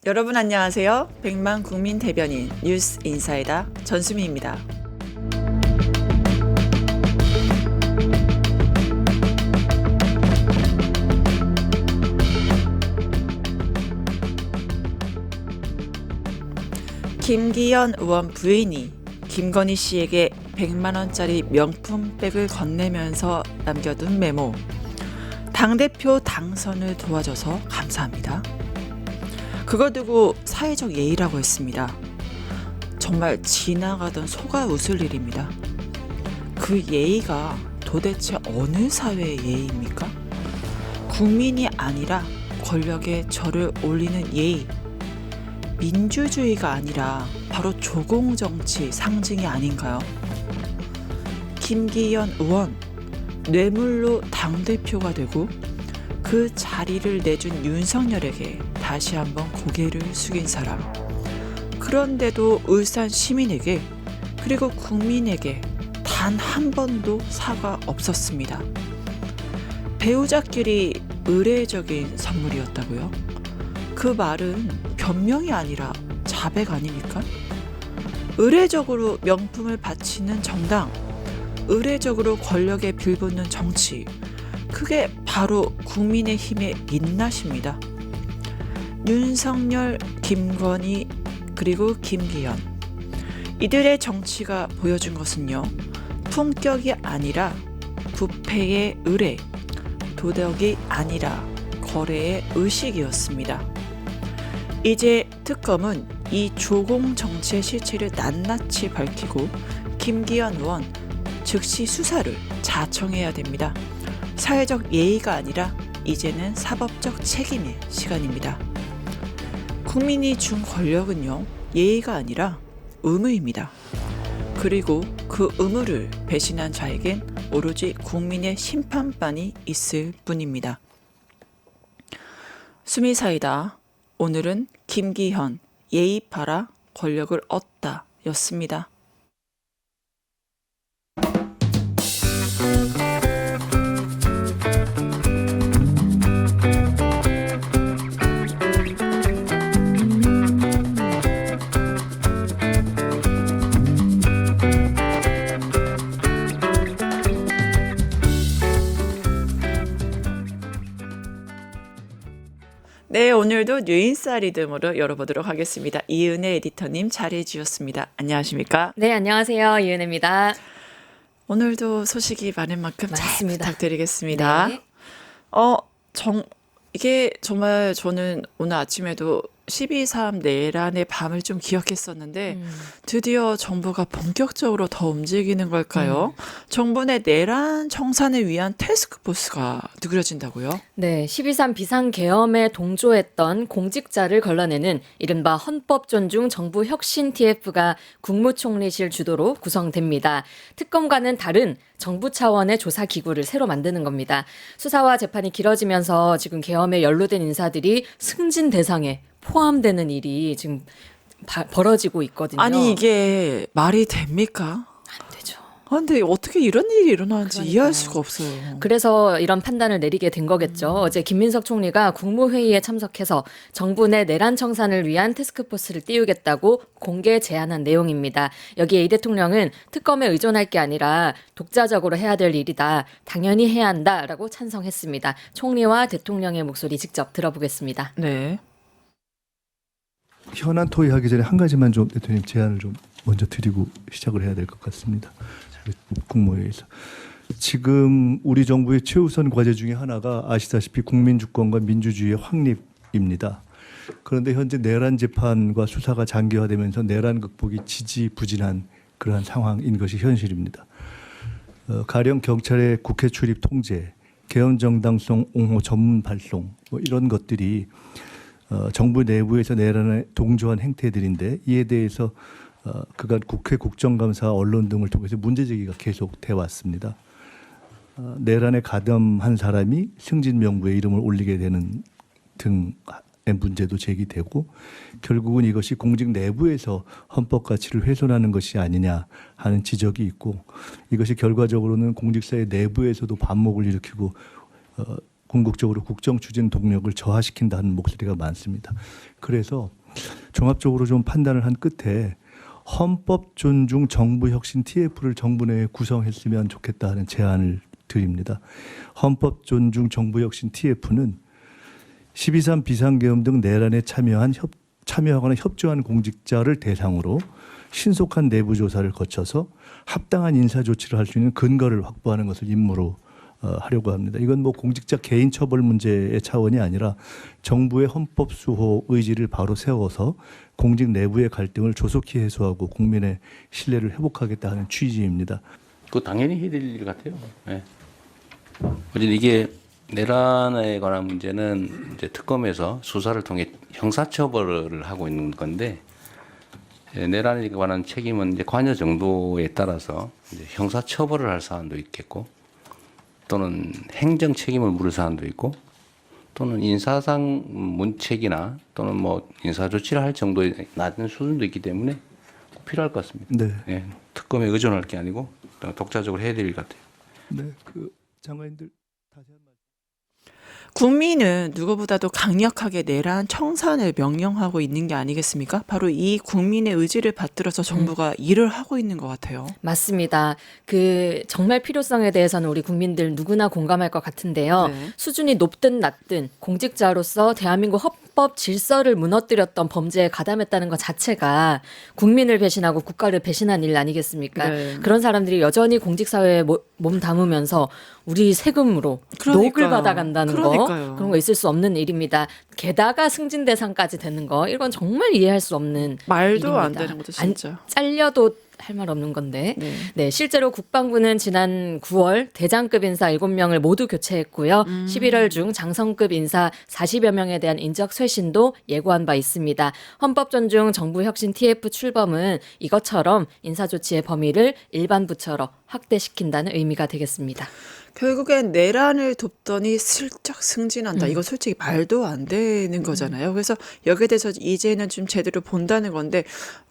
여러분 안녕하세요. 백만 국민 대변인 뉴스 인사이다 전수미입니다. 김기현 의원 부인이 김건희 씨에게 100만 원짜리 명품백을 건네면서 남겨둔 메모. 당대표 당선을 도와줘서 감사합니다. 그거 두고 사회적 예의라고 했습니다. 정말 지나가던 소가 웃을 일입니다. 그 예의가 도대체 어느 사회의 예의입니까? 국민이 아니라 권력에 절을 올리는 예의. 민주주의가 아니라 바로 조공정치 상징이 아닌가요? 김기현 의원, 뇌물로 당대표가 되고 그 자리를 내준 윤석열에게 다시 한번 고개를 숙인 사람. 그런데도 울산 시민에게 그리고 국민에게 단 한 번도 사과 없었습니다. 배우자끼리 의례적인 선물이었다고요? 그 말은 변명이 아니라 자백 아닙니까? 의례적으로 명품을 바치는 정당, 의례적으로 권력에 빌붙는 정치, 그게 바로 국민의힘의 민낯입니다. 윤석열, 김건희, 그리고 김기현. 이들의 정치가 보여준 것은요, 품격이 아니라 부패의 의례, 도덕이 아니라 거래의 의식이었습니다. 이제 특검은 이 조공 정치의 실체를 낱낱이 밝히고 김기현 의원 즉시 수사를 자청해야 됩니다. 사회적 예의가 아니라 이제는 사법적 책임의 시간입니다. 국민이 준 권력은요, 예의가 아니라 의무입니다. 그리고 그 의무를 배신한 자에겐 오로지 국민의 심판만이 있을 뿐입니다. 수미사이다. 오늘은 김기현 예의 팔아 권력을 얻다 였습니다. 네, 오늘도 뉴인사 리듬으로 열어보도록 하겠습니다. 이은혜 에디터님 자리해 주셨습니다. 안녕하십니까? 네, 안녕하세요. 이은혜입니다. 오늘도 소식이 많은 만큼 잘 맞습니다. 부탁드리겠습니다. 네. 이게 정말 저는 오늘 아침에도 12.3 내란의 밤을 좀 기억했었는데 드디어 정부가 본격적으로 더 움직이는 걸까요? 정부 내 내란 청산을 위한 태스크포스가 누그러진다고요? 네, 12.3 비상계엄에 동조했던 공직자를 걸러내는 이른바 헌법존중 정부혁신 TF가 국무총리실 주도로 구성됩니다. 특검과는 다른 정부 차원의 조사 기구를 새로 만드는 겁니다. 수사와 재판이 길어지면서 지금 계엄에 연루된 인사들이 승진 대상에 포함되는 일이 지금 벌어지고 있거든요. 아니 이게 말이 됩니까? 안 되죠. 근데 어떻게 이런 일이 일어나는지 그러니까요. 이해할 수가 없어요. 그래서 이런 판단을 내리게 된 거겠죠. 어제 김민석 총리가 국무회의에 참석해서 정부 내 내란 청산을 위한 태스크포스를 띄우겠다고 공개 제안한 내용입니다. 여기에 이 대통령은 특검에 의존할 게 아니라 독자적으로 해야 될 일이다. 당연히 해야 한다라고 찬성했습니다. 총리와 대통령의 목소리 직접 들어보겠습니다. 네. 현안 토의하기 전에 한 가지만 좀 대통령 제안을 좀 먼저 드리고 시작을 해야 될 것 같습니다. 국무회의에서 지금 우리 정부의 최우선 과제 중에 하나가 아시다시피 국민 주권과 민주주의의 확립입니다. 그런데 현재 내란 재판과 수사가 장기화되면서 내란 극복이 지지부진한 그러한 상황인 것이 현실입니다. 가령 경찰의 국회 출입 통제, 개헌 정당성 옹호 전문 발송 이런 것들이 정부 내부에서 내란에 동조한 행태들인데 이에 대해서 그간 국회 국정감사 언론 등을 통해서 문제제기가 계속 돼 왔습니다. 내란에 가담한 사람이 승진 명부에 이름을 올리게 되는 등의 문제도 제기되고 결국은 이것이 공직 내부에서 헌법 가치를 훼손하는 것이 아니냐 하는 지적이 있고 이것이 결과적으로는 공직사회 내부에서도 반목을 일으키고 궁극적으로 국정 추진 동력을 저하시킨다는 목소리가 많습니다. 그래서 종합적으로 좀 판단을 한 끝에 헌법 존중 정부 혁신 TF를 정부 내에 구성했으면 좋겠다 하는 제안을 드립니다. 헌법 존중 정부 혁신 TF는 12.3 비상계엄 등 내란에 참여하거나 협조한 공직자를 대상으로 신속한 내부 조사를 거쳐서 합당한 인사 조치를 할 수 있는 근거를 확보하는 것을 임무로 하려고 합니다. 이건 뭐 공직자 개인 처벌 문제의 차원이 아니라 정부의 헌법 수호 의지를 바로 세워서 공직 내부의 갈등을 조속히 해소하고 국민의 신뢰를 회복하겠다 하는 취지입니다. 그거 당연히 해야 될 일 같아요. 네. 어쨌든 이게 내란에 관한 문제는 이제 특검에서 수사를 통해 형사처벌을 하고 있는 건데 내란에 관한 책임은 이제 관여 정도에 따라서 이제 형사처벌을 할 사안도 있겠고 또는 행정 책임을 물을 사안도 있고 또는 인사상 문책이나 또는 뭐 인사 조치를 할 정도의 낮은 수준도 있기 때문에 꼭 필요할 것 같습니다. 네. 예, 특검에 의존할 게 아니고 독자적으로 해야 될 일 같아요. 네, 그 장관님들 다시 한 번. 국민은 누구보다도 강력하게 내란 청산을 명령하고 있는 게 아니겠습니까? 바로 이 국민의 의지를 받들어서 정부가 일을 하고 있는 것 같아요. 맞습니다. 그 정말 필요성에 대해서는 우리 국민들 누구나 공감할 것 같은데요. 네. 수준이 높든 낮든 공직자로서 대한민국 헌법 질서를 무너뜨렸던 범죄에 가담했다는 것 자체가 국민을 배신하고 국가를 배신한 일 아니겠습니까? 네. 그런 사람들이 여전히 공직사회에 몸 담으면서 우리 세금으로 그러니까요. 녹을 받아간다는 그러니까요. 거 그런 거 있을 수 없는 일입니다. 게다가 승진 대상까지 되는 거 이건 정말 이해할 수 없는 말도 안 일입니다. 되는 거죠, 진짜. 잘려도 할 말 없는 건데. 네. 네, 실제로 국방부는 지난 9월 대장급 인사 7명을 모두 교체했고요. 11월 중 장성급 인사 40여 명에 대한 인적 쇄신도 예고한 바 있습니다. 헌법 존중 정부 혁신 TF 출범은 이것처럼 인사 조치의 범위를 일반 부처로 확대시킨다는 의미가 되겠습니다. 결국엔 내란을 돕더니 슬쩍 승진한다. 이거 솔직히 말도 안 되는 거잖아요. 그래서 여기에 대해서 이제는 좀 제대로 본다는 건데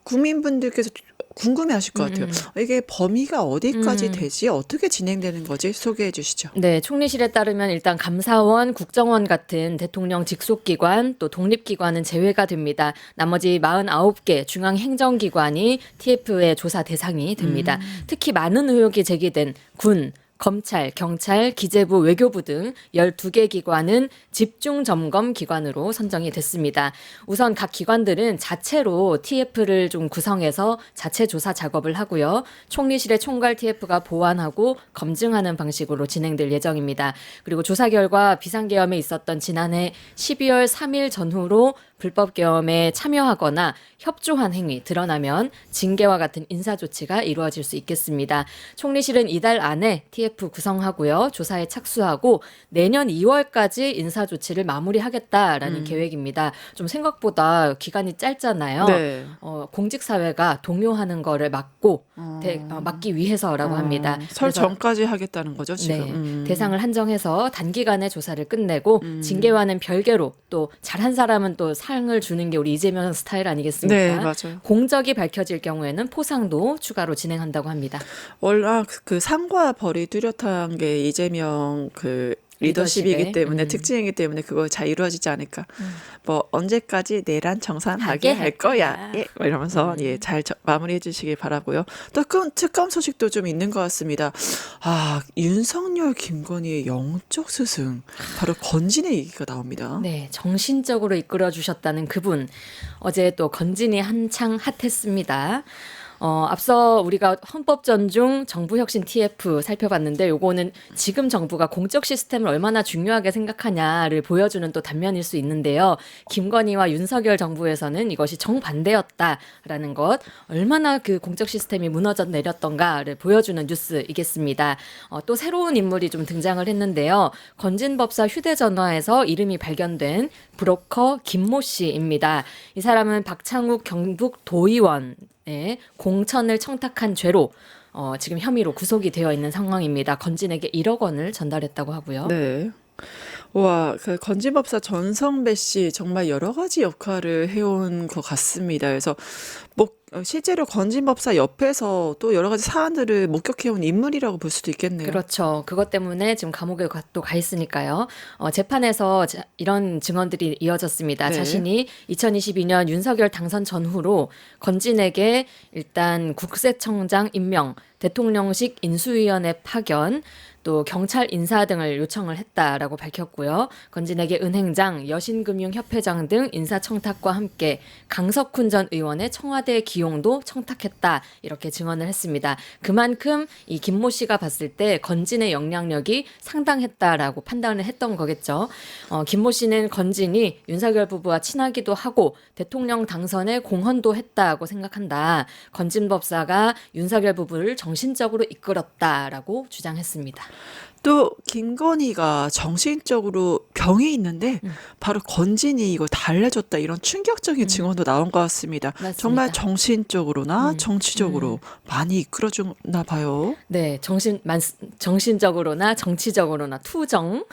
국민분들께서 궁금해하실 것 같아요. 이게 범위가 어디까지 되지? 어떻게 진행되는 거지? 소개해 주시죠. 네, 총리실에 따르면 일단 감사원, 국정원 같은 대통령 직속기관 또 독립기관은 제외가 됩니다. 나머지 49개 중앙행정기관이 TF의 조사 대상이 됩니다. 특히 많은 의혹이 제기된 군, 검찰, 경찰, 기재부, 외교부 등 12개 기관은 집중 점검 기관으로 선정이 됐습니다. 우선 각 기관들은 자체로 TF를 좀 구성해서 자체 조사 작업을 하고요. 총리실의 총괄 TF가 보완하고 검증하는 방식으로 진행될 예정입니다. 그리고 조사 결과 비상계엄에 있었던 지난해 12월 3일 전후로 불법 계엄에 참여하거나 협조한 행위 드러나면 징계와 같은 인사조치가 이루어질 수 있겠습니다. 총리실은 이달 안에 TF 구성하고요. 조사에 착수하고 내년 2월까지 인사조치를 마무리하겠다라는 계획입니다. 좀 생각보다 기간이 짧잖아요. 네. 공직사회가 동요하는 거를 막기 위해서라고 합니다. 설 그래서 전까지 하겠다는 거죠, 지금. 네, 대상을 한정해서 단기간에 조사를 끝내고 징계와는 별개로 또 잘한 사람은 또 상을 주는 게 우리 이재명 스타일 아니겠습니까? 네, 맞아요. 공적이 밝혀질 경우에는 포상도 추가로 진행한다고 합니다. 원래 그 상과 벌이 뚜렷한 게 이재명 그 리더십이기 리더십의, 때문에 특징이기 때문에 그거 잘 이루어지지 않을까. 뭐 언제까지 내란 청산하게 하게 할 할 거야. 거야. 예, 뭐 이러면서 잘 마무리해 주시길 바라고요. 또 특검 소식도 좀 있는 것 같습니다. 아, 윤석열 김건희의 영적 스승 바로 건진의 얘기가 나옵니다. 네, 정신적으로 이끌어 주셨다는 그분. 어제 또 건진이 한창 핫했습니다. 앞서 우리가 헌법 존중 정부 혁신 TF 살펴봤는데 요거는 지금 정부가 공적 시스템을 얼마나 중요하게 생각하냐를 보여주는 또 단면일 수 있는데요. 김건희와 윤석열 정부에서는 이것이 정반대였다라는 것, 얼마나 그 공적 시스템이 무너져 내렸던가를 보여주는 뉴스이겠습니다. 또 새로운 인물이 좀 등장을 했는데요. 건진법사 휴대전화에서 이름이 발견된 브로커 김모 씨입니다. 이 사람은 박창욱 경북도의원 공천을 청탁한 죄로 지금 혐의로 구속이 되어 있는 상황입니다. 건진에게 1억 원을 전달했다고 하고요. 네. 와, 그 건진법사 전성배 씨 정말 여러 가지 역할을 해온 것 같습니다. 그래서 뭐 실제로 건진법사 옆에서 또 여러 가지 사안들을 목격해온 인물이라고 볼 수도 있겠네요. 그렇죠. 그것 때문에 지금 감옥에 또 가 있으니까요. 재판에서 이런 증언들이 이어졌습니다. 네. 자신이 2022년 윤석열 당선 전후로 건진에게 일단 국세청장 임명, 대통령직 인수위원회 파견, 또 경찰 인사 등을 요청을 했다라고 밝혔고요. 건진에게 은행장, 여신금융협회장 등 인사청탁과 함께 강석훈 전 의원의 청와대 기용도 청탁했다 이렇게 증언을 했습니다. 그만큼 이 김모 씨가 봤을 때 건진의 영향력이 상당했다라고 판단을 했던 거겠죠. 김모 씨는 건진이 윤석열 부부와 친하기도 하고 대통령 당선에 공헌도 했다고 생각한다. 건진 법사가 윤석열 부부를 정신적으로 이끌었다라고 주장했습니다. 또 김건희가 정신적으로 병이 있는데 바로 건진이 이걸 달래줬다 이런 충격적인 증언도 나온 것 같습니다. 맞습니다. 정말 정신적으로나 정치적으로 많이 이끌어주나 봐요. 네, 정신적으로나 정치적으로나 투정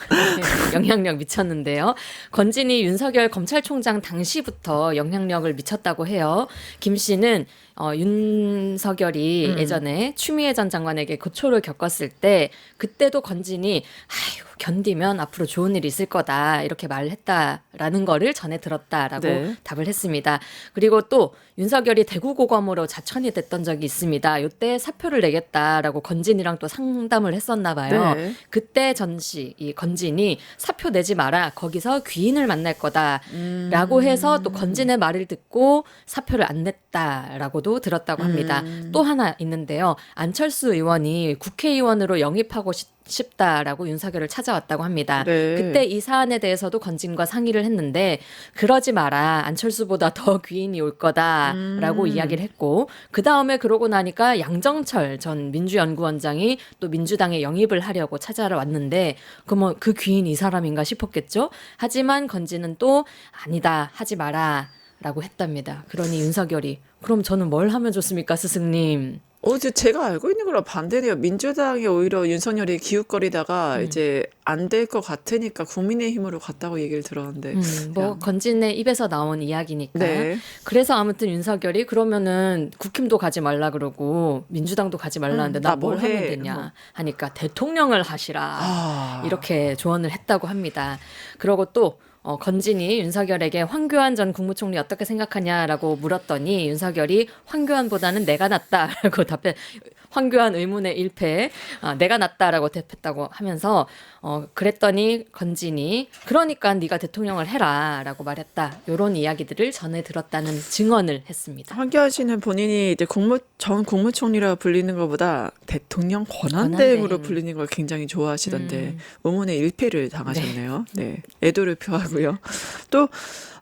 영향력 미쳤는데요. 건진이 윤석열 검찰총장 당시부터 영향력을 미쳤다고 해요. 김 씨는 윤석열이 예전에 추미애 전 장관에게 고초를 겪었을 때 그때도 건진이 아유 견디면 앞으로 좋은 일이 있을 거다 이렇게 말을 했다라는 거를 전해 들었다라고 네. 답을 했습니다. 그리고 또 윤석열이 대구고검으로 자천이 됐던 적이 있습니다. 이때 사표를 내겠다라고 건진이랑 또 상담을 했었나 봐요. 네. 그때 전시 이 건진이 사표 내지 마라 거기서 귀인을 만날 거다라고 해서 또 건진의 말을 듣고 사표를 안 냈다라고도 들었다고 합니다. 또 하나 있는데요. 안철수 의원이 국회의원으로 영입하고 싶다라고 윤석열을 찾아왔다고 합니다. 네. 그때 이 사안에 대해서도 건진과 상의를 했는데 그러지 마라 안철수보다 더 귀인이 올 거다라고 이야기를 했고 그 다음에 그러고 나니까 양정철 전 민주연구원장이 또 민주당에 영입을 하려고 찾아왔는데 그러면 그 귀인이 이 사람인가 싶었겠죠. 하지만 건진은 또 아니다 하지 마라 라고 했답니다. 그러니 윤석열이 그럼 저는 뭘 하면 좋습니까 스승님. 이제 제가 알고 있는 거랑 반대네요. 민주당이 오히려 윤석열이 기웃거리다가 이제 안 될 것 같으니까 국민의힘으로 갔다고 얘기를 들었는데. 뭐 건진의 입에서 나온 이야기니까. 네. 그래서 아무튼 윤석열이 그러면은 국힘도 가지 말라 그러고 민주당도 가지 말라는데 나 뭘 뭐 해. 하면 되냐 하니까 대통령을 하시라 아. 이렇게 조언을 했다고 합니다. 그러고 또 건진이 윤석열에게 황교안 전 국무총리 어떻게 생각하냐라고 물었더니 윤석열이 황교안보다는 내가 낫다라고 답해. 황교안 의문의 일패 내가 낫다라고 대답했다고 하면서 그랬더니 건진이 그러니까 네가 대통령을 해라라고 말했다. 이런 이야기들을 전해 들었다는 증언을 했습니다. 황교안 씨는 본인이 이제 전 국무총리라고 불리는 것보다 대통령 권한대행으로 권한대행. 불리는 걸 굉장히 좋아하시던데 의문의 일패를 당하셨네요. 네. 애도를 표하고요. 또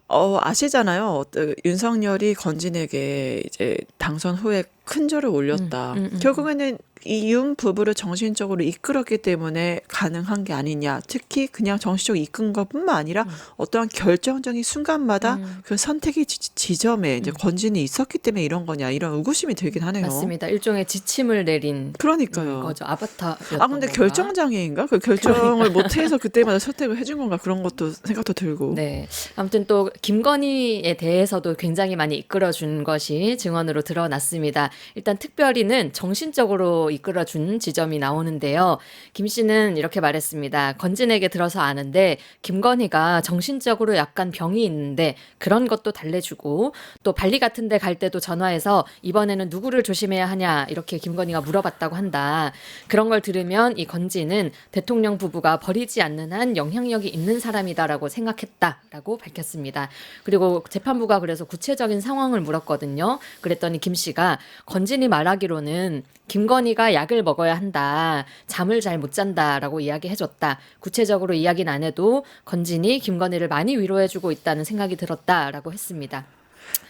아시잖아요. 윤석열이 건진에게 이제 당선 후에 큰 절을 올렸다. 결국에는 이 윤 부부를 정신적으로 이끌었기 때문에 가능한 게 아니냐. 특히 그냥 정신적으로 이끈 것뿐만 아니라 어떠한 결정적인 순간마다 그 선택의 지점에 이제 건진이 있었기 때문에 이런 거냐. 이런 의구심이 들긴 하네요. 맞습니다. 일종의 지침을 내린 그러니까요. 거죠. 아바타. 근데 결정장애인가? 그 결정을 못해서 그때마다 선택을 해준 건가? 그런 것도 생각도 들고. 네. 아무튼 또 김건희에 대해서도 굉장히 많이 이끌어준 것이 증언으로 드러났습니다. 일단 특별히는 정신적으로 이끌어준 지점이 나오는데요. 김 씨는 이렇게 말했습니다. 건진에게 들어서 아는데 김건희가 정신적으로 약간 병이 있는데 그런 것도 달래주고 또 발리 같은 데 갈 때도 전화해서 이번에는 누구를 조심해야 하냐 이렇게 김건희가 물어봤다고 한다. 그런 걸 들으면 이 건진은 대통령 부부가 버리지 않는 한 영향력이 있는 사람이다라고 생각했다라고 밝혔습니다. 그리고 재판부가 그래서 구체적인 상황을 물었거든요. 그랬더니 김 씨가 건진이 말하기로는 김건희가 약을 먹어야 한다. 잠을 잘 못 잔다라고 이야기해줬다. 구체적으로 이야기는 안 해도 건진이 김건희를 많이 위로해주고 있다는 생각이 들었다라고 했습니다.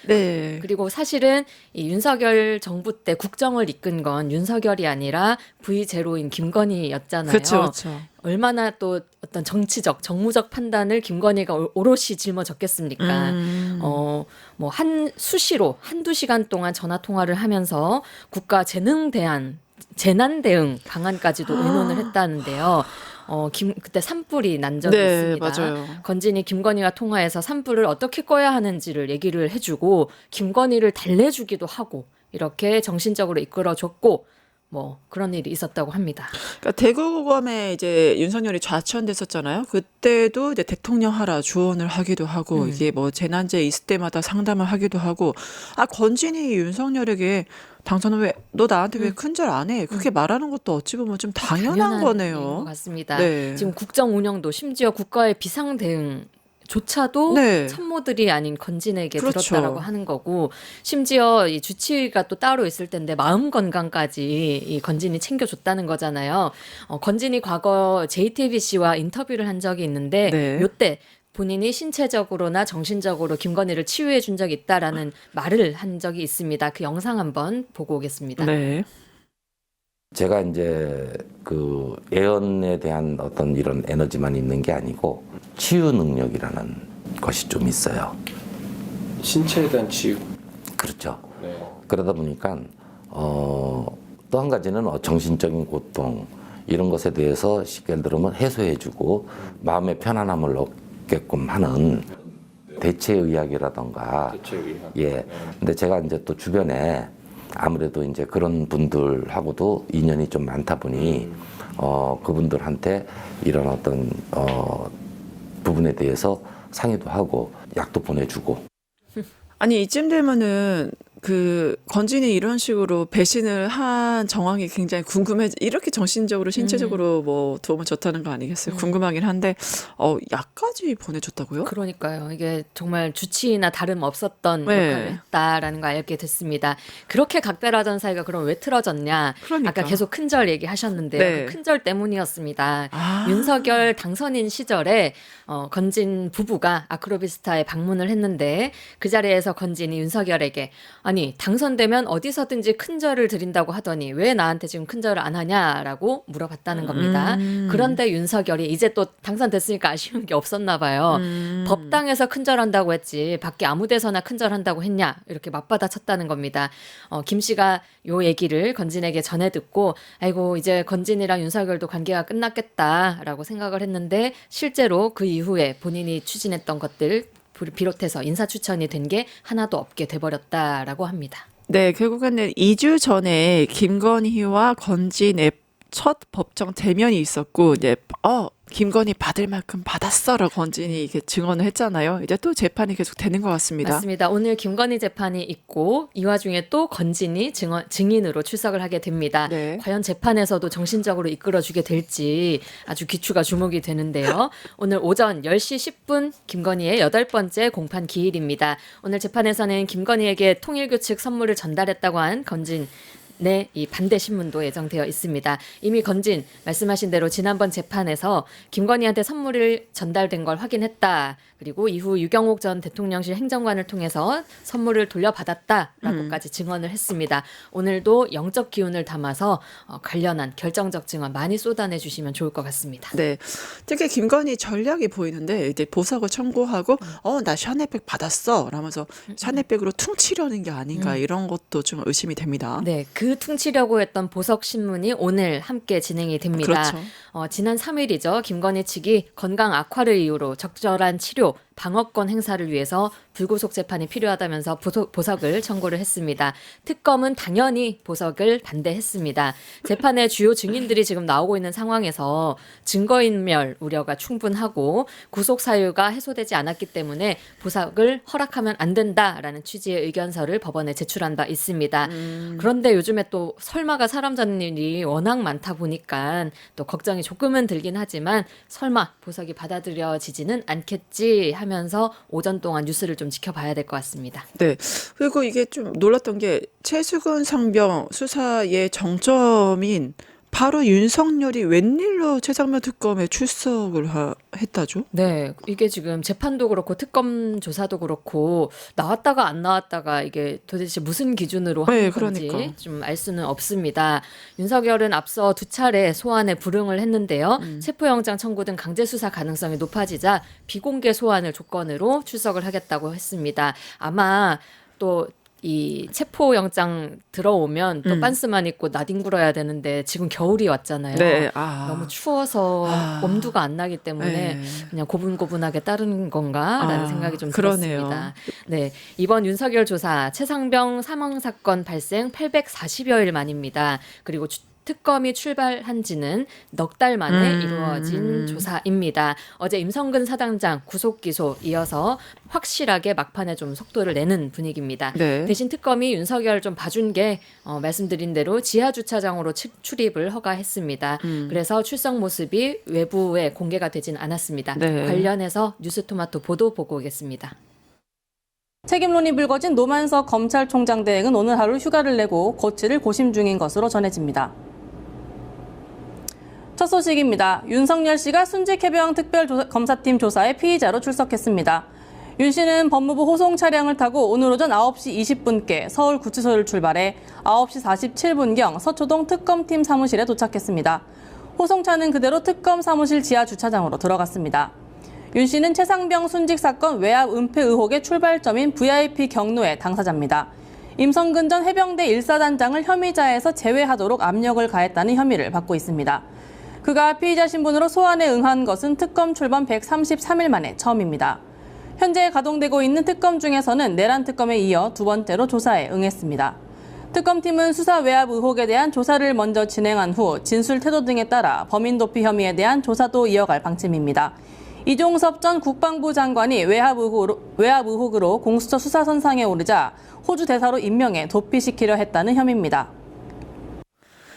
네. 그리고 사실은 이 윤석열 정부 때 국정을 이끈 건 윤석열이 아니라 V0인 김건희였잖아요. 그렇죠. 얼마나 또 어떤 정치적, 정무적 판단을 김건희가 오롯이 짊어졌겠습니까? 뭐 수시로 한두 시간 동안 전화 통화를 하면서 국가 재난 대응 방안까지도 의논을 했다는데요. 그때 산불이 난 적이 네, 있습니다. 맞아요. 건진이 김건희와 통화해서 산불을 어떻게 꺼야 하는지를 얘기를 해주고 김건희를 달래주기도 하고 이렇게 정신적으로 이끌어줬고 뭐 그런 일이 있었다고 합니다. 그러니까 대구고검에 이제 윤석열이 좌천됐었잖아요. 그때도 이제 대통령 하라 주원을 하기도 하고 이게 뭐 재난제 있을 때마다 상담을 하기도 하고 건진이 윤석열에게 당선은 왜 너 나한테 왜 큰절 안 해? 그렇게 말하는 것도 어찌 보면 좀 당연한 일인 것 거네요. 같습니다. 네. 지금 국정 운영도 심지어 국가의 비상 대응조차도 네. 참모들이 아닌 건진에게 그렇죠. 들었다라고 하는 거고 심지어 이 주치의가 또 따로 있을 텐데 마음 건강까지 이 건진이 챙겨줬다는 거잖아요. 건진이 과거 JTBC와 인터뷰를 한 적이 있는데 네. 요때 본인이 신체적으로나 정신적으로 김건희를 치유해 준 적이 있다라는 말을 한 적이 있습니다. 그 영상 한번 보고 오겠습니다. 네. 제가 이제 그 예언에 대한 어떤 이런 에너지만 있는 게 아니고 치유 능력이라는 것이 좀 있어요. 신체에 대한 치유. 그렇죠. 네. 그러다 보니까 또 한 가지는 정신적인 고통 이런 것에 대해서 쉽게 들으면 해소해주고 마음의 편안함을 얻게끔 하는 대체의학이라던가 대체의학. 예. 근데 제가 이제 또 주변에 아무래도 이제 그런 분들하고도 인연이 좀 많다 보니 그분들한테 이런 어떤 부분에 대해서 상의도 하고 약도 보내주고. 아니 이쯤 되면은 그 건진이 이런 식으로 배신을 한 정황이 굉장히 궁금해. 이렇게 정신적으로 신체적으로 뭐 도움을 줬다는 거 아니겠어요? 궁금하긴 한데 약까지 보내줬다고요? 그러니까요. 이게 정말 주치의나 다름 없었던 네. 역할을 했다라는 걸 알게 됐습니다. 그렇게 각별하던 사이가 그럼 왜 틀어졌냐? 그러니까. 아까 계속 큰절 얘기하셨는데요. 네. 그 큰절 때문이었습니다. 아. 윤석열 당선인 시절에 건진 부부가 아크로비스타에 방문을 했는데 그 자리에서 건진이 윤석열에게 아니 당선되면 어디서든지 큰절을 드린다고 하더니 왜 나한테 지금 큰절을 안 하냐라고 물어봤다는 겁니다. 그런데 윤석열이 이제 또 당선됐으니까 아쉬운 게 없었나 봐요. 법당에서 큰절한다고 했지 밖에 아무 데서나 큰절한다고 했냐 이렇게 맞받아쳤다는 겁니다. 김 씨가 요 얘기를 건진에게 전해 듣고 아이고 이제 건진이랑 윤석열도 관계가 끝났겠다라고 생각을 했는데 실제로 그 이후에 본인이 추진했던 것들 비롯해서 인사 추천이 된 게 하나도 없게 돼버렸다라고 합니다. 네, 결국에는 2주 전에 김건희와 건진의 첫 법정 대면이 있었고 이제 김건희 받을 만큼 받았어라고 건진이 이렇게 증언을 했잖아요. 이제 또 재판이 계속 되는 것 같습니다. 맞습니다. 오늘 김건희 재판이 있고 이 와중에 또 건진이 증인으로 출석을 하게 됩니다. 네. 과연 재판에서도 정신적으로 이끌어주게 될지 아주 귀추가 주목이 되는데요. 오늘 오전 10시 10분 김건희의 8번째 공판 기일입니다. 오늘 재판에서는 김건희에게 통일교측 선물을 전달했다고 한 건진 이 반대 신문도 예정되어 있습니다. 이미 건진 말씀하신 대로 지난번 재판에서 김건희한테 선물을 전달된 걸 확인했다. 그리고 이후 유경옥 전 대통령실 행정관을 통해서 선물을 돌려받았다라고까지 증언을 했습니다. 오늘도 영적 기운을 담아서 관련한 결정적 증언 많이 쏟아내 주시면 좋을 것 같습니다. 네, 특히 김건희 전략이 보이는데 이제 보석을 청구하고 나 샤넬백 받았어 라면서 샤넬백으로 퉁치려는 게 아닌가 이런 것도 좀 의심이 됩니다. 네, 그 퉁치려고 했던 보석 신문이 오늘 함께 진행이 됩니다. 그렇죠. 지난 3일이죠. 김건희 측이 건강 악화를 이유로 적절한 치료, 방어권 행사를 위해서 불구속 재판이 필요하다면서 보석을 청구를 했습니다. 특검은 당연히 보석을 반대했습니다. 재판의 주요 증인들이 지금 나오고 있는 상황에서 증거인멸 우려가 충분하고 구속 사유가 해소되지 않았기 때문에 보석을 허락하면 안 된다라는 취지의 의견서를 법원에 제출한 바 있습니다. 그런데 요즘에 또 설마가 사람 잡는 일이 워낙 많다 보니까 또 걱정이 조금은 들긴 하지만 설마 보석이 받아들여지지는 않겠지 하면서 오전 동안 뉴스를 좀 지켜봐야 될 것 같습니다. 네. 그리고 이게 좀 놀랐던 게 최수근 상병 수사의 정점인 바로 윤석열이 웬일로 최상면 특검에 출석을 했다죠? 네, 이게 지금 재판도 그렇고 특검 조사도 그렇고 나왔다가 안 나왔다가 이게 도대체 무슨 기준으로 하는 네, 건지 그러니까. 좀 알 수는 없습니다. 윤석열은 앞서 2차례 소환에 불응을 했는데요. 체포영장 청구 등 강제 수사 가능성이 높아지자 비공개 소환을 조건으로 출석을 하겠다고 했습니다. 아마 또 이 체포영장 들어오면 또 음. 빤스만 입고 나뒹굴어야 되는데 지금 겨울이 왔잖아요. 네. 너무 추워서 엄두가 안 나기 때문에 네. 그냥 고분고분하게 따르는 건가라는 생각이 좀 그러네요. 들었습니다. 네, 이번 윤석열 조사 최상병 사망 사건 발생 840여일 만입니다. 그리고 특검이 출발한 지는 넉 달 만에 이루어진 조사입니다. 어제 임성근 사단장 구속 기소 이어서 확실하게 막판에 좀 속도를 내는 분위기입니다. 네. 대신 특검이 윤석열 좀 봐준 게 말씀드린 대로 지하 주차장으로 출입을 허가했습니다. 그래서 출석 모습이 외부에 공개가 되진 않았습니다. 네. 관련해서 뉴스토마토 보도 보고 오겠습니다. 책임론이 불거진 노만석 검찰총장 대행은 오늘 하루 휴가를 내고 고치를 고심 중인 것으로 전해집니다. 첫 소식입니다. 윤석열 씨가 순직 해병 특별검사팀 조사에 피의자로 출석했습니다. 윤 씨는 법무부 호송 차량을 타고 오늘 오전 9시 20분께 서울 구치소를 출발해 9시 47분경 서초동 특검팀 사무실에 도착했습니다. 호송차는 그대로 특검 사무실 지하 주차장으로 들어갔습니다. 윤 씨는 최상병 순직 사건 외압 은폐 의혹의 출발점인 VIP 경로의 당사자입니다. 임성근 전 해병대 1사단장을 혐의자에서 제외하도록 압력을 가했다는 혐의를 받고 있습니다. 그가 피의자 신분으로 소환에 응한 것은 특검 출범 133일 만에 처음입니다. 현재 가동되고 있는 특검 중에서는 내란 특검에 이어 두 번째로 조사에 응했습니다. 특검팀은 수사 외압 의혹에 대한 조사를 먼저 진행한 후 진술 태도 등에 따라 범인 도피 혐의에 대한 조사도 이어갈 방침입니다. 이종섭 전 국방부 장관이 외압 의혹으로 공수처 수사선상에 오르자 호주 대사로 임명해 도피시키려 했다는 혐의입니다.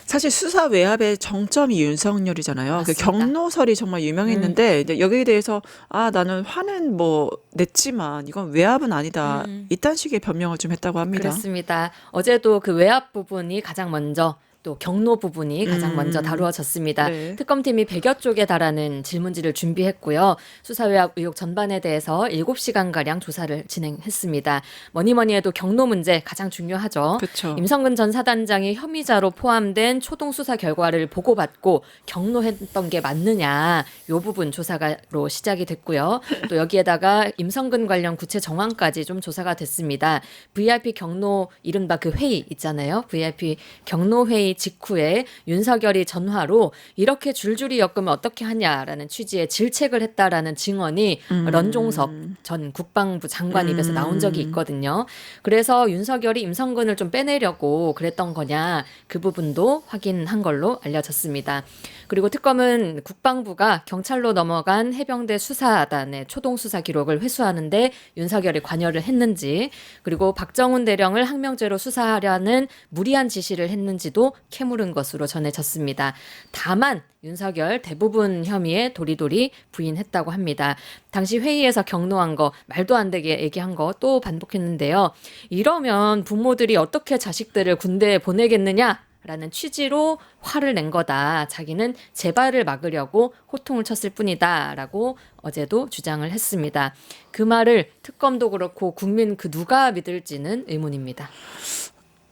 사실 수사 외압의 정점이 윤석열이잖아요. 그 맞습니다. 경로설이 정말 유명했는데 이제 여기에 대해서 나는 화는 뭐 냈지만 이건 외압은 아니다. 이딴 식의 변명을 좀 했다고 합니다. 그렇습니다. 어제도 그 외압 부분이 가장 먼저 또 경로 부분이 가장 먼저 다루어졌습니다. 네. 특검팀이 100여 쪽에 달하는 질문지를 준비했고요. 수사 외압 의혹 전반에 대해서 7시간가량 조사를 진행했습니다. 뭐니 해도 경로 문제 가장 중요하죠. 그렇죠. 임성근 전 사단장이 혐의자로 포함된 초동 수사 결과를 보고받고 경로했던 게 맞느냐 이 부분 조사로 시작이 됐고요. 또 여기에다가 임성근 관련 구체 정황까지 좀 조사가 됐습니다. VIP 경로 이른바 그 회의 있잖아요. VIP 경로 회의 직후에 윤석열이 전화로 이렇게 줄줄이 엮으면 어떻게 하냐라는 취지의 질책을 했다라는 증언이 런종섭 전 국방부 장관 입에서 나온 적이 있거든요. 그래서 윤석열이 임성근을 좀 빼내려고 그랬던 거냐 그 부분도 확인한 걸로 알려졌습니다. 그리고 특검은 국방부가 경찰로 넘어간 해병대 수사단의 초동 수사 기록을 회수하는데 윤석열이 관여를 했는지 그리고 박정훈 대령을 항명죄로 수사하려는 무리한 지시를 했는지도 캐물은 것으로 전해졌습니다. 다만 윤석열 대부분 혐의에 도리도리 부인했다고 합니다. 당시 회의에서 경로한 거 말도 안 되게 얘기한 거 또 반복했는데요. 이러면 부모들이 어떻게 자식들을 군대에 보내겠느냐? 라는 취지로 화를 낸 거다. 자기는 재발을 막으려고 호통을 쳤을 뿐이다. 라고 어제도 주장을 했습니다. 그 말을 특검도 그렇고 국민 그 누가 믿을지는 의문입니다.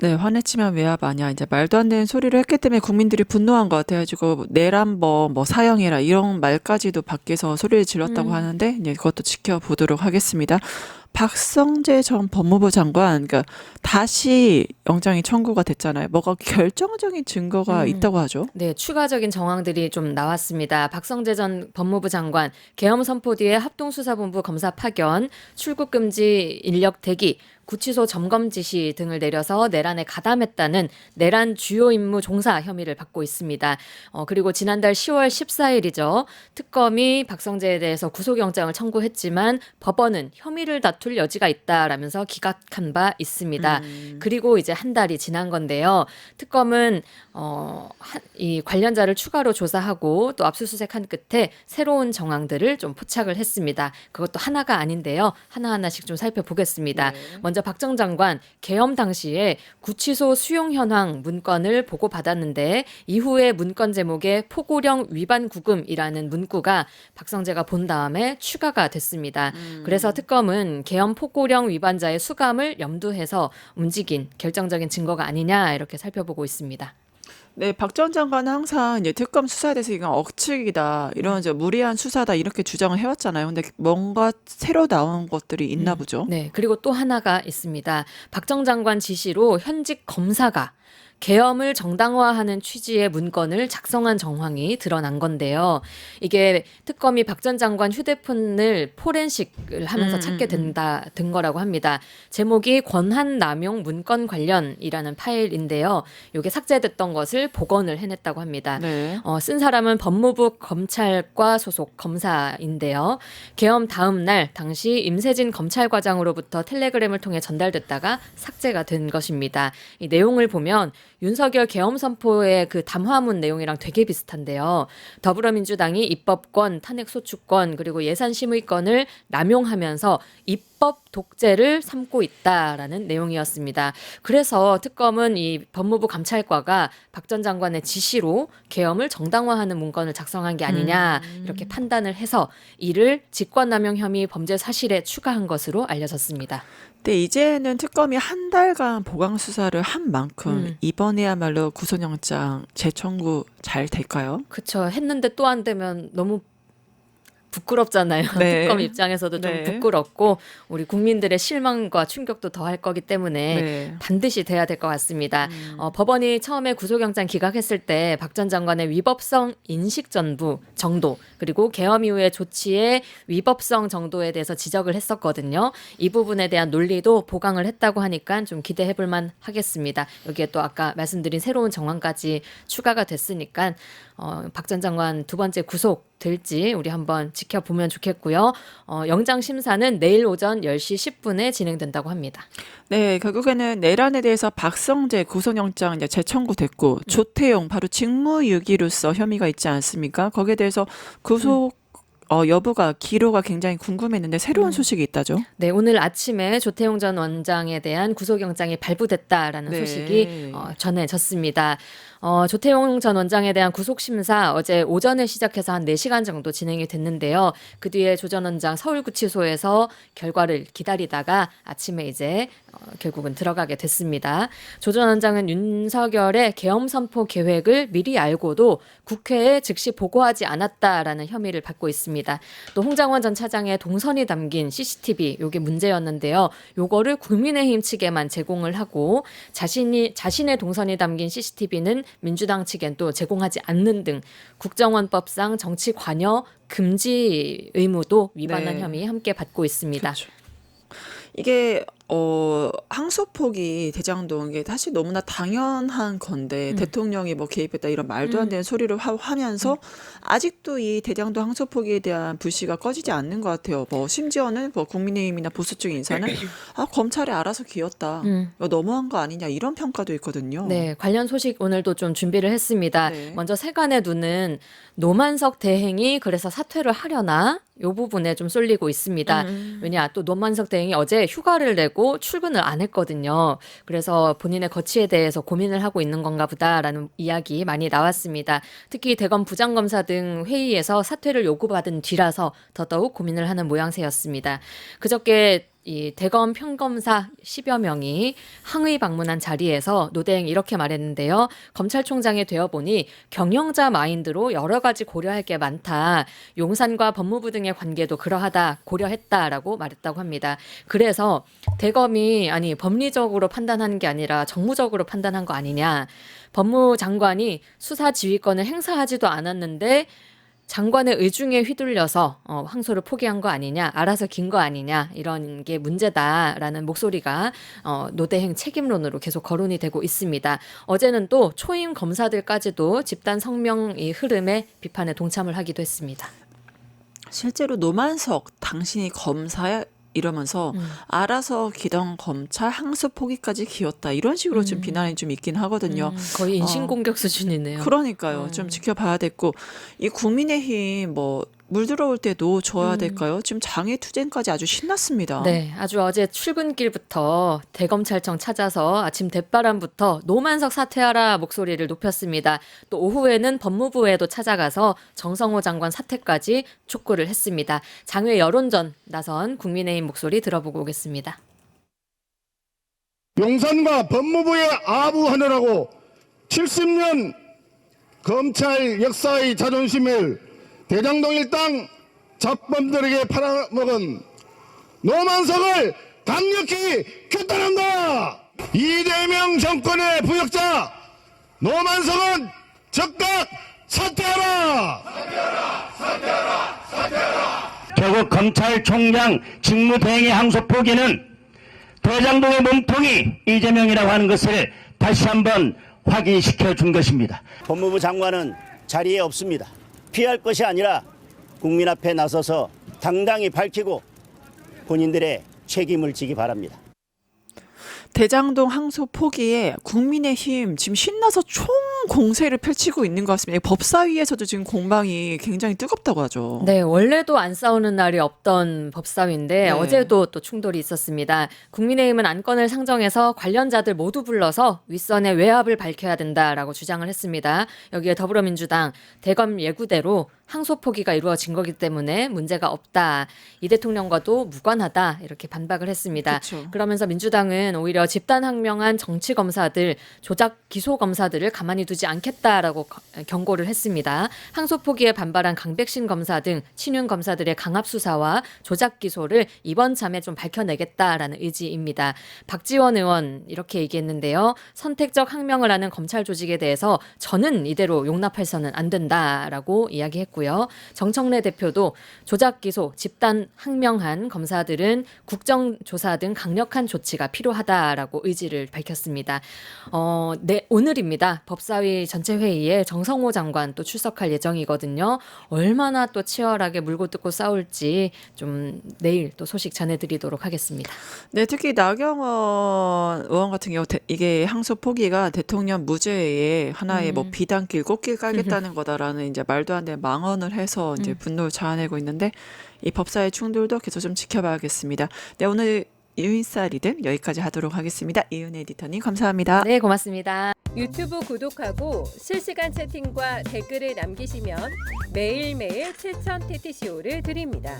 네, 화냈지만 외압 아니야. 이제 말도 안 되는 소리를 했기 때문에 국민들이 분노한 것 같아가지고 내란범, 뭐 사형해라 이런 말까지도 밖에서 소리를 질렀다고 하는데 이제 그것도 지켜보도록 하겠습니다. 박성재 전 법무부 장관, 그러니까 다시 영장이 청구가 됐잖아요. 뭐가 결정적인 증거가 있다고 하죠. 네, 추가적인 정황들이 좀 나왔습니다. 박성재 전 법무부 장관 계엄 선포 뒤에 합동수사본부 검사 파견, 출국 금지 인력 대기, 구치소 점검 지시 등을 내려서 내란에 가담했다는 내란 주요 임무 종사 혐의를 받고 있습니다. 그리고 지난달 10월 14일이죠. 특검이 박성재에 대해서 구속영장을 청구했지만 법원은 혐의를 다툴 여지가 있다라면서 기각한 바 있습니다. 그리고 이제 한 달이 지난 건데요. 특검은 이 관련자를 추가로 조사하고 또 압수수색한 끝에 새로운 정황들을 좀 포착을 했습니다. 그것도 하나가 아닌데요. 하나하나씩 좀 살펴보겠습니다. 먼저 박 전 장관 계엄 당시에 구치소 수용 현황 문건을 보고받았는데 이후에 문건 제목에 포고령 위반 구금이라는 문구가 박성재가 본 다음에 추가가 됐습니다. 그래서 특검은 계엄 포고령 위반자의 수감을 염두해서 움직인 결정적인 증거가 아니냐 이렇게 살펴보고 있습니다. 네, 박 전 장관은 항상 이제 특검 수사에 대해서 이건 억측이다, 이런 이제 무리한 수사다 이렇게 주장을 해왔잖아요. 근데 뭔가 새로 나온 것들이 있나 보죠. 네, 그리고 또 하나가 있습니다. 박 전 장관 지시로 현직 검사가 계엄을 정당화하는 취지의 문건을 작성한 정황이 드러난 건데요. 이게 특검이 박 전 장관 휴대폰을 포렌식을 하면서 찾게 된 거라고 합니다. 제목이 권한 남용 문건 관련이라는 파일인데요. 이게 삭제됐던 것을 복원을 해냈다고 합니다. 네. 쓴 사람은 법무부 검찰과 소속 검사인데요. 계엄 다음 날 당시 임세진 검찰과장으로부터 텔레그램을 통해 전달됐다가 삭제가 된 것입니다. 이 내용을 보면 윤석열 계엄 선포의 그 담화문 내용이랑 되게 비슷한데요. 더불어민주당이 입법권, 탄핵소추권, 그리고 예산심의권을 남용하면서 입법 독재를 삼고 있다라는 내용이었습니다. 그래서 특검은 이 법무부 감찰과가 박 전 장관의 지시로 계엄을 정당화하는 문건을 작성한 게 아니냐 이렇게 판단을 해서 이를 직권남용 혐의 범죄 사실에 추가한 것으로 알려졌습니다. 근데 이제는 특검이 한 달간 보강 수사를 한 만큼 이번에야말로 구속영장 재청구 잘 될까요? 그쵸. 했는데 또 안 되면 너무 부끄럽잖아요. 네. 특검 입장에서도 좀 네. 부끄럽고 우리 국민들의 실망과 충격도 더할 거기 때문에 네. 반드시 돼야 될 것 같습니다. 법원이 처음에 구속영장 기각했을 때 박 전 장관의 위법성 인식 정도 그리고 계엄 이후의 조치의 위법성 정도에 대해서 지적을 했었거든요. 이 부분에 대한 논리도 보강을 했다고 하니까 좀 기대해볼 만 하겠습니다. 여기에 또 아까 말씀드린 새로운 정황까지 추가가 됐으니까 박 전 장관 두 번째 구속 될지 우리 한번 지켜보면 좋겠고요. 영장 심사는 내일 오전 10시 10분에 진행된다고 합니다. 네, 결국에는 내란에 대해서 박성재 구속영장 이제 재청구됐고 조태용 바로 직무유기로서 혐의가 있지 않습니까? 거기에 대해서 구속 여부가 기로가 굉장히 궁금했는데 새로운 소식이 있다죠. 네, 오늘 아침에 조태용 전 원장에 대한 구속영장이 발부됐다라는 네. 소식이 전해졌습니다. 조태용 전 원장에 대한 구속심사 어제 오전에 시작해서 한 4시간 정도 진행이 됐는데요. 그 뒤에 조 전 원장 서울구치소에서 결과를 기다리다가 아침에 이제 결국은 들어가게 됐습니다. 조 전 원장은 윤석열의 계엄 선포 계획을 미리 알고도 국회에 즉시 보고하지 않았다라는 혐의를 받고 있습니다. 또 홍장원 전 차장의 동선이 담긴 CCTV 요게 문제였는데요. 요거를 국민의힘 측에만 제공을 하고 자신의 동선이 담긴 CCTV는 민주당 측엔 또 제공하지 않는 등 국정원법상 정치 관여 금지 의무도 위반한 네. 혐의 함께 받고 있습니다. 그렇죠. 이게 항소폭이 대장동 이게 사실 너무나 당연한 건데 대통령이 뭐 개입했다 이런 말도 안 되는 소리를 하면서 아직도 이 대장동 항소폭에 대한 불씨가 꺼지지 않는 것 같아요. 뭐 심지어는 뭐 국민의힘이나 보수 쪽 인사는 검찰이 알아서 기었다. 이거 너무한 거 아니냐 이런 평가도 있거든요. 네, 관련 소식 오늘도 좀 준비를 했습니다. 네. 먼저 세간의 눈은 노만석 대행이 그래서 사퇴를 하려나? 요 부분에 좀 쏠리고 있습니다. 왜냐, 또 노만석 대행이 어제 휴가를 내고 출근을 안 했거든요. 그래서 본인의 거취에 대해서 고민을 하고 있는 건가 보다라는 이야기 많이 나왔습니다. 특히 대검 부장검사 등 회의에서 사퇴를 요구받은 뒤라서 더더욱 고민을 하는 모양새였습니다. 그저께 이 대검 평검사 10여 명이 항의 방문한 자리에서 노대행이 이렇게 말했는데요. 검찰총장이 되어보니 경영자 마인드로 여러 가지 고려할 게 많다. 용산과 법무부 등의 관계도 그러하다 고려했다라고 말했다고 합니다. 그래서 대검이 법리적으로 판단하는 게 아니라 정무적으로 판단한 거 아니냐. 법무장관이 수사 지휘권을 행사하지도 않았는데 장관의 의중에 휘둘려서 항소를 포기한 거 아니냐, 알아서 긴 거 아니냐 이런 게 문제다라는 목소리가 노대행 책임론으로 계속 거론이 되고 있습니다. 어제는 또 초임 검사들까지도 집단 성명 이 흐름에 비판에 동참을 하기도 했습니다. 실제로 노만석 당신이 검사야 이러면서 알아서 기던 검찰 항소 포기까지 기었다 이런 식으로 좀 비난이 좀 있긴 하거든요. 거의 인신공격 수준이네요. 그러니까요. 좀 지켜봐야 됐고 이 국민의힘 뭐 물 들어올 때도 줘야 될까요? 지금 장애 투쟁까지 아주 신났습니다. 네, 아주 어제 출근길부터 대검찰청 찾아서 아침 대바람부터 노만석 사퇴하라 목소리를 높였습니다. 또 오후에는 법무부에도 찾아가서 정성호 장관 사퇴까지 촉구를 했습니다. 장외 여론전 나선 국민의힘 목소리 들어보고 오겠습니다. 용산과 법무부에 아부하느라고 70년 검찰 역사의 자존심을 대장동 일당 잡범들에게 팔아먹은 노만석을 강력히 규탄한다. 이재명 정권의 부역자 노만석은 즉각 사퇴하라. 결국 검찰총장 직무대행의 항소 포기는 대장동의 몸통이 이재명이라고 하는 것을 다시 한번 확인시켜 준 것입니다. 법무부 장관은 자리에 없습니다. 피할 것이 아니라 국민 앞에 나서서 당당히 밝히고 본인들의 책임을 지기 바랍니다. 대장동 항소 포기에 국민의힘 지금 신나서 총 공세를 펼치고 있는 것 같습니다. 법사위에서도 지금 공방이 굉장히 뜨겁다고 하죠. 네, 원래도 안 싸우는 날이 없던 법사위인데 네. 어제도 또 충돌이 있었습니다. 국민의힘은 안건을 상정해서 관련자들 모두 불러서 윗선의 외압을 밝혀야 된다라고 주장을 했습니다. 여기에 더불어민주당 대검 예구대로 항소 포기가 이루어진 거기 때문에 문제가 없다. 이 대통령과도 무관하다. 이렇게 반박을 했습니다. 그쵸. 그러면서 민주당은 오히려 집단항명한 정치 검사들, 조작 기소 검사들을 가만히 두지 않겠다라고 경고를 했습니다. 항소 포기에 반발한 강백신 검사 등 친윤 검사들의 강압 수사와 조작 기소를 이번 참에 좀 밝혀내겠다라는 의지입니다. 박지원 의원 이렇게 얘기했는데요. 선택적 항명을 하는 검찰 조직에 대해서 저는 이대로 용납해서는 안 된다라고 이야기했고요. 정청래 대표도 조작 기소, 집단 항명한 검사들은 국정조사 등 강력한 조치가 필요하다라고 의지를 밝혔습니다. 네, 오늘입니다. 법사위 전체 회의에 정성호 장관 또 출석할 예정이거든요. 얼마나 또 치열하게 물고 뜯고 싸울지 좀 내일 또 소식 전해드리도록 하겠습니다. 네, 특히 나경원 의원 같은 경우 이게 항소 포기가 대통령 무죄에 하나의 뭐 비단길, 꽃길 깔겠다는 거다라는 이제 말도 안 되는 망언을 해서 이제 분노를 자아내고 있는데 이 법사위 충돌도 계속 좀 지켜봐야겠습니다. 네, 오늘 유인사리듬 여기까지 하도록 하겠습니다. 이은혜 에디터님 감사합니다. 네, 고맙습니다. 유튜브 구독하고 실시간 채팅과 댓글을 남기시면 매일매일 7천 TTCO를 드립니다.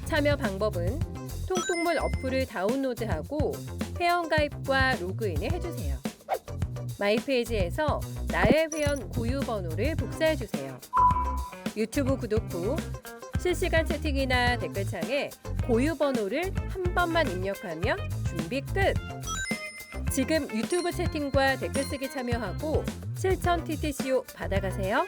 참여 방법은 통통물 어플을 다운로드하고 회원가입과 로그인을 해주세요. 마이페이지에서 나의 회원 고유 번호를 복사해주세요. 유튜브 구독 후 실시간 채팅이나 댓글창에 고유 번호를 한 번만 입력하면 준비 끝! 지금 유튜브 채팅과 댓글 쓰기 참여하고 실천 TTCO 받아가세요.